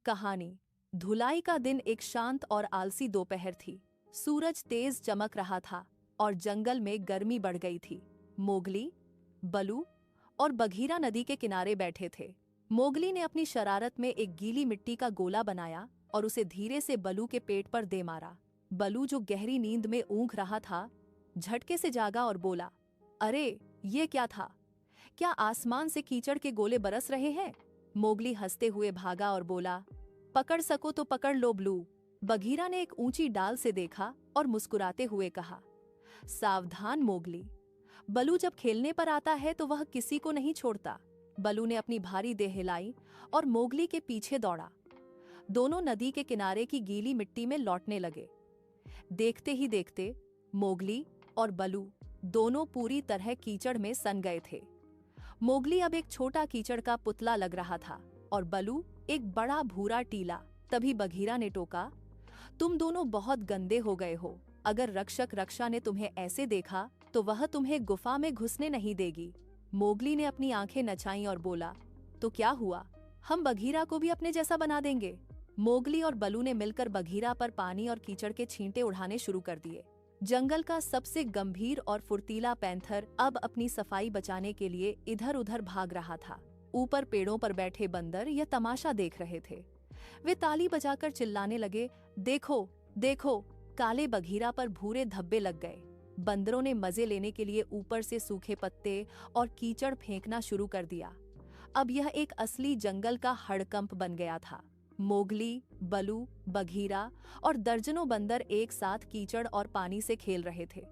कहानी। धुलाई का दिन एक शांत और आलसी दोपहर थी। सूरज तेज चमक रहा था और जंगल में गर्मी बढ़ गई थी। मोगली, बलू और बघीरा नदी के किनारे बैठे थे। मोगली ने अपनी शरारत में एक गीली मिट्टी का गोला बनाया और उसे धीरे से बलू के पेट पर दे मारा। बलू, जो गहरी नींद में ऊँघ रहा था, झटके से जागा और बोला, अरे ये क्या था? क्या आसमान से कीचड़ के गोले बरस रहे हैं? मोगली हंसते हुए भागा और बोला, पकड़ सको तो पकड़ लो ब्लू। बघीरा ने एक ऊंची डाल से देखा और मुस्कुराते हुए कहा, सावधान मोगली, बलू जब खेलने पर आता है तो वह किसी को नहीं छोड़ता। बलू ने अपनी भारी देह हिलाई और मोगली के पीछे दौड़ा। दोनों नदी के किनारे की गीली मिट्टी में लौटने लगे। देखते ही देखते मोगली और बलू दोनों पूरी तरह कीचड़ में सन गए थे। मोगली अब एक छोटा कीचड़ का पुतला लग रहा था और बलू एक बड़ा भूरा टीला। तभी बघीरा ने टोका, तुम दोनों बहुत गंदे हो गए हो। अगर रक्षक रक्षा ने तुम्हें ऐसे देखा तो वह तुम्हें गुफा में घुसने नहीं देगी। मोगली ने अपनी आंखें नचाईं और बोला, तो क्या हुआ? हम बघीरा को भी अपने जैसा बना देंगे। मोगली और बलू ने मिलकर बघीरा पर पानी और कीचड़ के छींटे उड़ाने शुरू कर दिए। जंगल का सबसे गंभीर और फुर्तीला पैंथर अब अपनी सफाई बचाने के लिए इधर उधर भाग रहा था। ऊपर पेड़ों पर बैठे बंदर यह तमाशा देख रहे थे। वे ताली बजाकर चिल्लाने लगे, देखो देखो, काले बघीरा पर भूरे धब्बे लग गए। बंदरों ने मजे लेने के लिए ऊपर से सूखे पत्ते और कीचड़ फेंकना शुरू कर दिया। अब यह एक असली जंगल का हड़कंप बन गया था। मोगली, बलू, बघीरा और दर्जनों बंदर एक साथ कीचड़ और पानी से खेल रहे थे।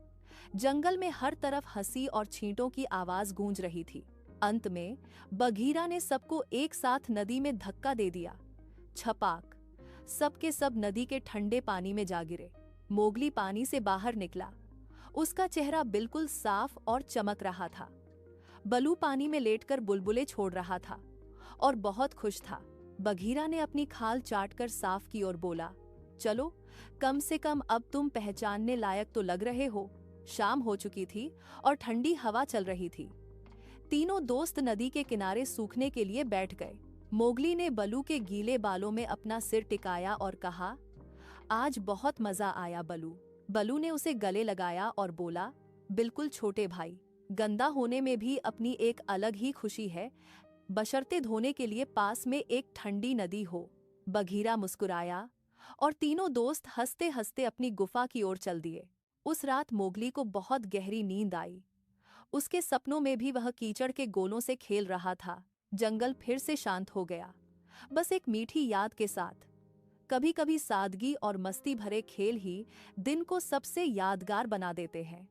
जंगल में हर तरफ हंसी और छींटों की आवाज गूंज रही थी। अंत में बघीरा ने सबको एक साथ नदी में धक्का दे दिया। छपाक, सबके सब नदी के ठंडे पानी में जा गिरे। मोगली पानी से बाहर निकला। उसका चेहरा बिल्कुल साफ और चमक रहा था। बलू पानी में लेटकर बुलबुले छोड़ रहा था और बहुत खुश था। बघीरा ने अपनी खाल चाटकर साफ की और बोला, चलो, कम से कम अब तुम पहचानने लायक तो लग रहे हो। शाम हो चुकी थी और ठंडी हवा चल रही थी। तीनों दोस्त नदी के किनारे सूखने के लिए बैठ गए। मोगली ने बलू के गीले बालों में अपना सिर टिकाया और कहा, आज बहुत मजा आया बलू। बलू ने उसे गले लगाया और बोला, बिल्कुल छोटे भाई, गंदा होने में भी अपनी एक अलग ही खुशी है, बशर्ते धोने के लिए पास में एक ठंडी नदी हो। बघीरा मुस्कुराया और तीनों दोस्त हंसते हंसते अपनी गुफा की ओर चल दिए। उस रात मोगली को बहुत गहरी नींद आई। उसके सपनों में भी वह कीचड़ के गोलों से खेल रहा था। जंगल फिर से शांत हो गया, बस एक मीठी याद के साथ। कभी कभी सादगी और मस्ती भरे खेल ही दिन को सबसे यादगार बना देते हैं।